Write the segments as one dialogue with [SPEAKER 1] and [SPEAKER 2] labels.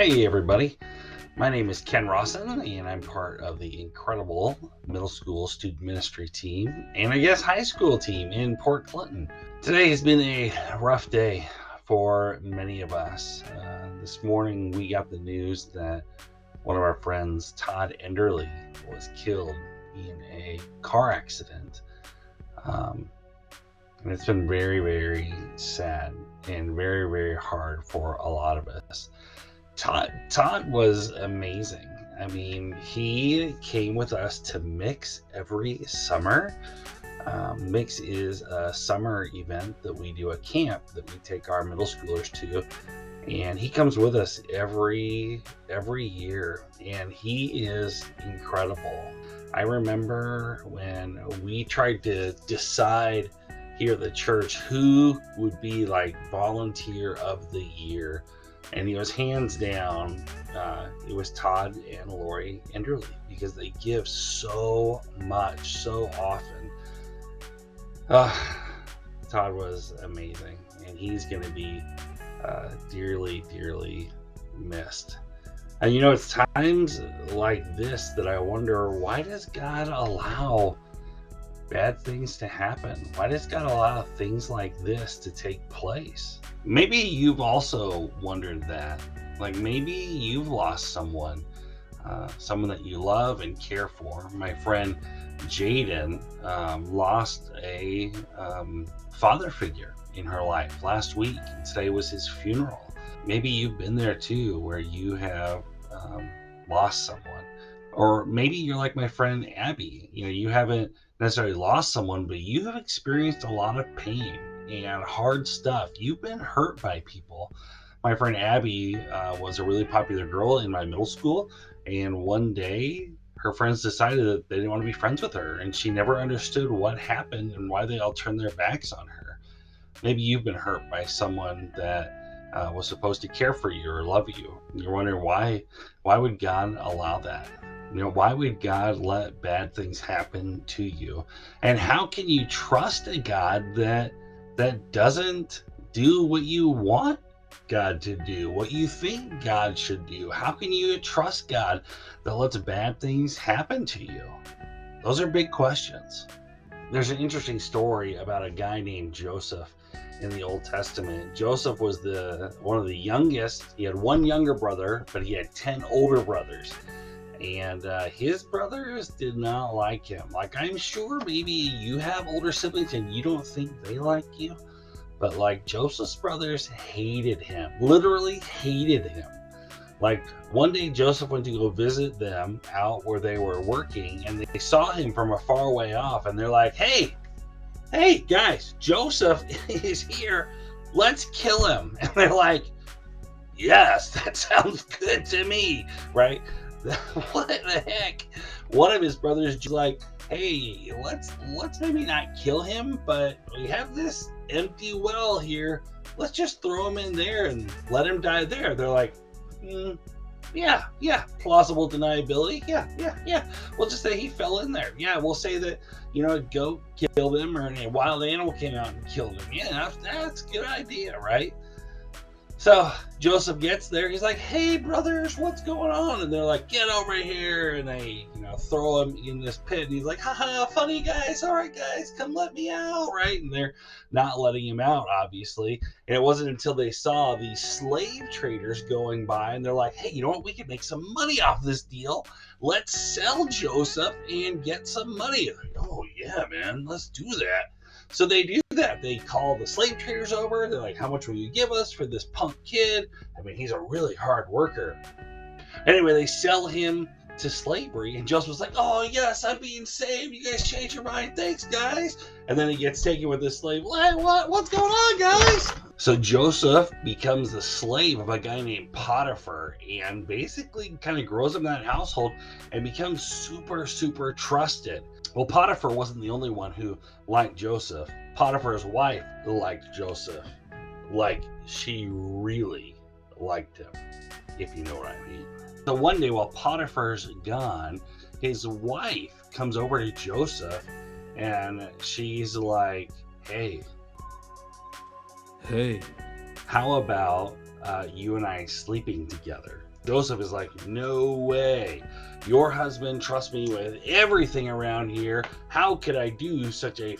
[SPEAKER 1] Hey everybody, my name is Ken Rawson and I'm part of the incredible middle school student ministry team and I guess high school team in Port Clinton. Today has been a rough day for many of us. This morning we got the news that one of our friends, Todd Enderle, was killed in a car accident. And it's been very, very sad and very, very hard for a lot of us. Todd was amazing. I mean, he came with us to Mix every summer. Mix is a summer event that we do at camp that we take our middle schoolers to, and he comes with us every year, and he is incredible. I remember when we tried to decide here at the church who would be like volunteer of the year. And he was hands down, it was Todd and Lori Enderle because they give so much, so often. Todd was amazing, and he's going to be dearly, dearly missed. And it's times like this that I wonder, why does God allow bad things to happen? Why does God allow things like this to take place? Maybe you've also wondered that. Like maybe you've lost someone that you love and care for. My friend Jaden lost a father figure in her life last week, and today was his funeral. Maybe you've been there too, where you have lost someone. Or maybe you're like my friend Abby. You haven't necessarily lost someone, but you have experienced a lot of pain and hard stuff. You've been hurt by people. My friend Abby was a really popular girl in my middle school, and one day her friends decided that they didn't want to be friends with her, and she never understood what happened and why they all turned their backs on her. Maybe you've been hurt by someone that was supposed to care for you or love you. You're wondering why would God allow that? Why would God let bad things happen to you? And how can you trust a God that doesn't do what you want God to do, what you think God should do? How can you trust God that lets bad things happen to you? Those are big questions. There's an interesting story about a guy named Joseph in the Old Testament. Joseph was one of the youngest. He had one younger brother, but he had 10 older brothers. And his brothers did not like him. Like, I'm sure maybe you have older siblings and you don't think they like you, but like Joseph's brothers hated him, literally hated him. Like one day Joseph went to go visit them out where they were working, and they saw him from a far way off, and they're like, hey guys, Joseph is here, let's kill him. And they're like, yes, that sounds good to me, right? What the heck? One of his brothers just like, hey, let's maybe not kill him, but we have this empty well here. Let's just throw him in there and let him die there. They're like, yeah, plausible deniability. Yeah. We'll just say he fell in there. Yeah, we'll say that, a goat killed him or a wild animal came out and killed him. Yeah, that's a good idea, right? So Joseph gets there. He's like, hey, brothers, what's going on? And they're like, get over here. And they, throw him in this pit. And he's like, haha, funny guys. All right, guys, come let me out. Right. And they're not letting him out, obviously. And it wasn't until they saw these slave traders going by. And they're like, hey, you know what? We can make some money off this deal. Let's sell Joseph and get some money. Like, oh, yeah, man, let's do that. So they do that. They call the slave traders over. They're like, how much will you give us for this punk kid? I mean, he's a really hard worker. Anyway, they sell him to slavery, and Joseph was like, oh, yes, I'm being saved. You guys changed your mind. Thanks, guys. And then he gets taken with this slave. What's going on, guys? So Joseph becomes the slave of a guy named Potiphar, and basically kind of grows up in that household and becomes super, super trusted. Well, Potiphar wasn't the only one who liked Joseph. Potiphar's wife liked Joseph. Like, she really liked him, if you know what I mean. So one day while Potiphar's gone, his wife comes over to Joseph and she's like, hey, how about you and I sleeping together? Joseph is like, no way. Your husband trusts me with everything around here. How could I do such a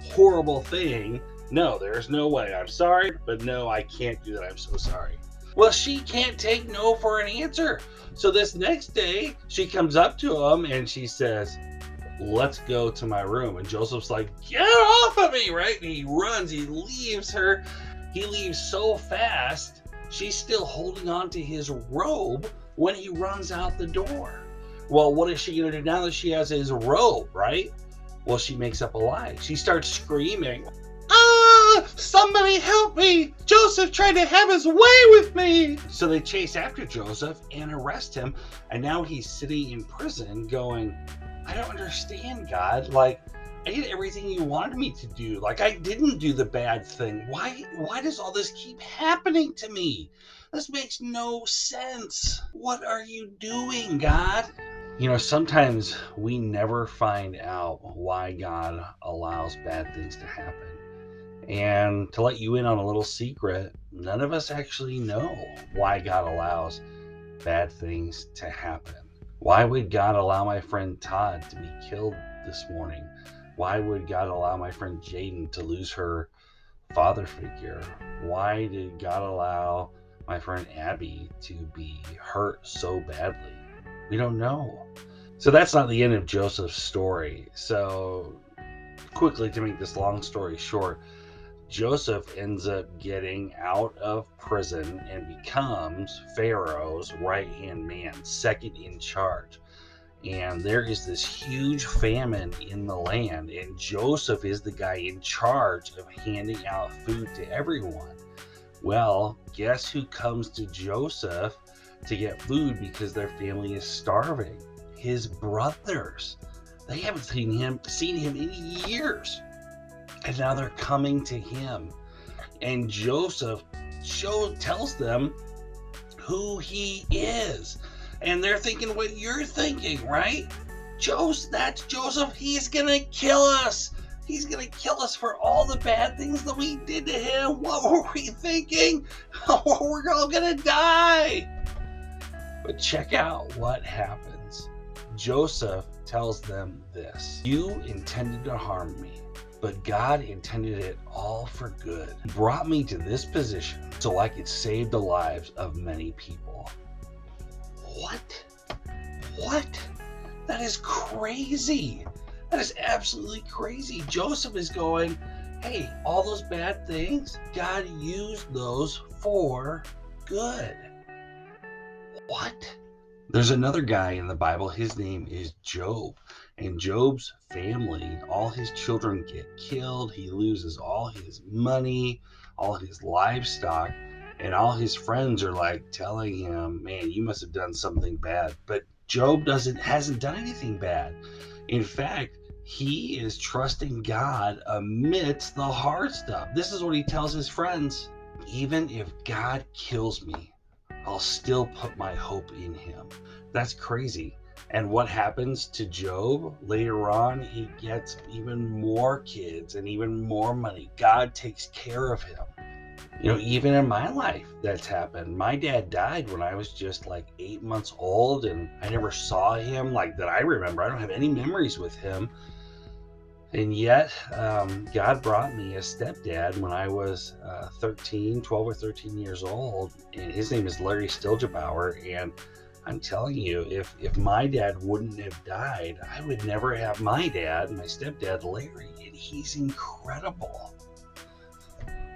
[SPEAKER 1] horrible thing? No, there's no way. I'm sorry, but no, I can't do that. I'm so sorry. Well, she can't take no for an answer. So this next day, she comes up to him and she says, let's go to my room. And Joseph's like, get off of me, right? And he runs, he leaves her. He leaves so fast, she's still holding on to his robe when he runs out the door. Well, what is she going to do now that she has his robe, right? Well, she makes up a lie. She starts screaming, somebody help me! Joseph tried to have his way with me! So they chase after Joseph and arrest him, and now he's sitting in prison going, I don't understand, God. Like, I did everything you wanted me to do. Like, I didn't do the bad thing. Why does all this keep happening to me? This makes no sense. What are you doing, God? You know, sometimes we never find out why God allows bad things to happen. And to let you in on a little secret, none of us actually know why God allows bad things to happen. Why would God allow my friend Todd to be killed this morning? Why would God allow my friend Jaden to lose her father figure? Why did God allow my friend Abby to be hurt so badly? We don't know. So that's not the end of Joseph's story. So quickly, to make this long story short, Joseph ends up getting out of prison and becomes Pharaoh's right-hand man, second in charge. And there is this huge famine in the land, and Joseph is the guy in charge of handing out food to everyone. Well, guess who comes to Joseph to get food because their family is starving? His brothers. They haven't seen him in years. And now they're coming to him. And Joseph tells them who he is. And they're thinking what you're thinking, right? That's Joseph. He's going to kill us. He's going to kill us for all the bad things that we did to him. What were we thinking? We're all going to die. But check out what happens. Joseph tells them this. You intended to harm me, but God intended it all for good. He brought me to this position so I could save the lives of many people. What? That is crazy. That is absolutely crazy. Joseph is going, hey, all those bad things, God used those for good. What? There's another guy in the Bible. His name is Job. And Job's family, all his children get killed. He loses all his money, all his livestock, and all his friends are like telling him, man, you must have done something bad. But Job hasn't done anything bad. In fact, he is trusting God amidst the hard stuff. This is what he tells his friends. Even if God kills me, I'll still put my hope in him. That's crazy. And what happens to Job later on? He gets even more kids and even more money. God takes care of him. You know, even in my life, that's happened. My dad died when I was just like 8 months old, and I never saw him like that. I remember. I don't have any memories with him. And yet, God brought me a stepdad when I was 12 or 13 years old, and his name is Larry Stilgebauer. And I'm telling you, if my dad wouldn't have died, I would never have my dad, my stepdad, Larry, and he's incredible.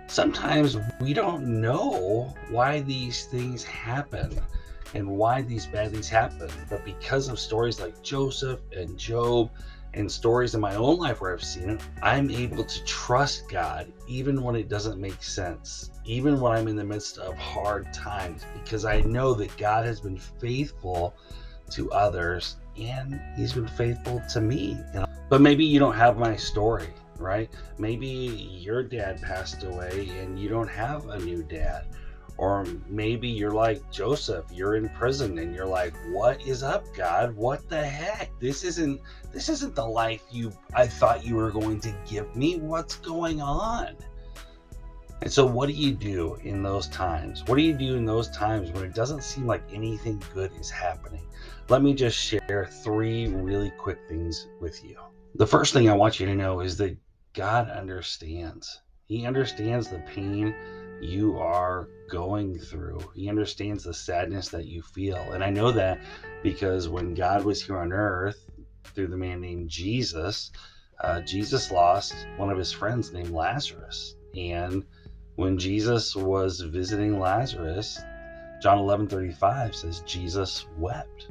[SPEAKER 1] Sometimes we don't know why these things happen and why these bad things happen, but because of stories like Joseph and Job and stories in my own life where I've seen it, I'm able to trust God even when it doesn't make sense, even when I'm in the midst of hard times, because I know that God has been faithful to others and he's been faithful to me. But maybe you don't have my story, right? Maybe your dad passed away and you don't have a new dad. Or maybe you're like Joseph, you're in prison and you're like, what is up, God? What the heck? This isn't the life I thought you were going to give me. What's going on? And so what do you do in those times? What do you do in those times when it doesn't seem like anything good is happening? Let me just share 3 really quick things with you. The first thing I want you to know is that God understands. He understands the pain you are going through. He understands the sadness that you feel. And I know that because when God was here on earth through the man named Jesus, Jesus lost one of his friends named Lazarus. And when Jesus was visiting Lazarus, John 11:35 says Jesus wept.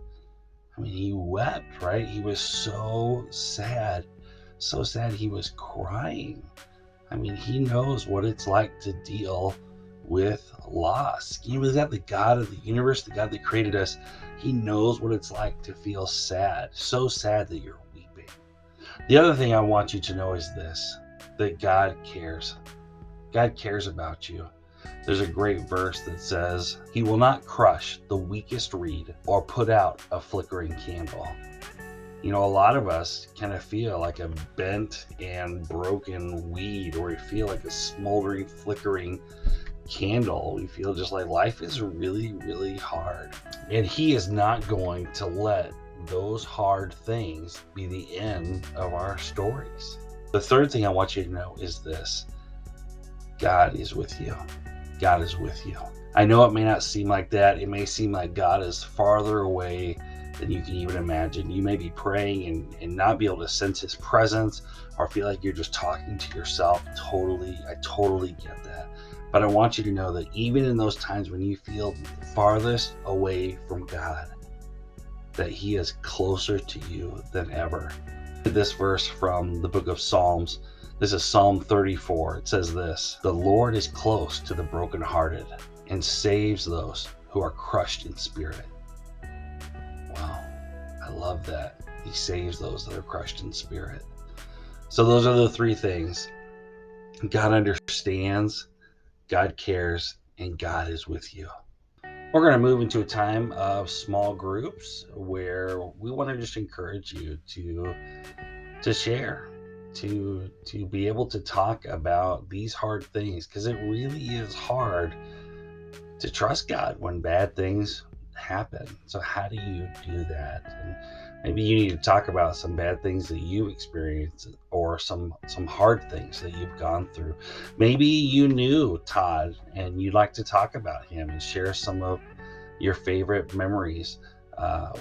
[SPEAKER 1] I mean, he wept, right? He was so sad he was crying. I mean, he knows what it's like to deal with loss. You know, that the God of the universe, the God that created us, he knows what it's like to feel sad, so sad that you're weeping. The other thing I want you to know is this, that God cares. God cares about you. There's a great verse that says, he will not crush the weakest reed or put out a flickering candle. You know, a lot of us kind of feel like a bent and broken weed, or we feel like a smoldering, flickering candle. We feel just like life is really, really hard. And he is not going to let those hard things be the end of our stories. The third thing I want you to know is this: God is with you. God is with you. I know it may not seem like that. It may seem like God is farther away than you can even imagine. You may be praying and not be able to sense his presence, or feel like you're just talking to yourself. I totally get that. But I want you to know that even in those times when you feel farthest away from God, that he is closer to you than ever. This verse from the book of Psalms, this is Psalm 34. It says this: the Lord is close to the brokenhearted and saves those who are crushed in spirit. Wow, I love that. He saves those that are crushed in spirit. So those are the 3 things. God understands, God cares, and God is with you. We're going to move into a time of small groups where we want to just encourage you to share, to be able to talk about these hard things, because it really is hard to trust God when bad things happen. So how do you do that? And maybe you need to talk about some bad things that you experienced, or some hard things that you've gone through. Maybe you knew Todd and you'd like to talk about him and share some of your favorite memories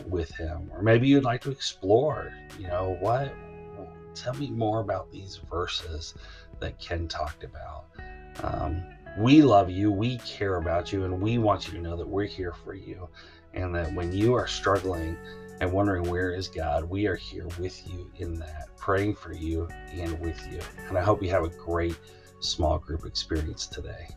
[SPEAKER 1] with him. Or maybe you'd like to explore, tell me more about these verses that Ken talked about. We love you, we care about you, and we want you to know that we're here for you, and that when you are struggling and wondering where is God, we are here with you in that, praying for you and with you. And I hope you have a great small group experience today.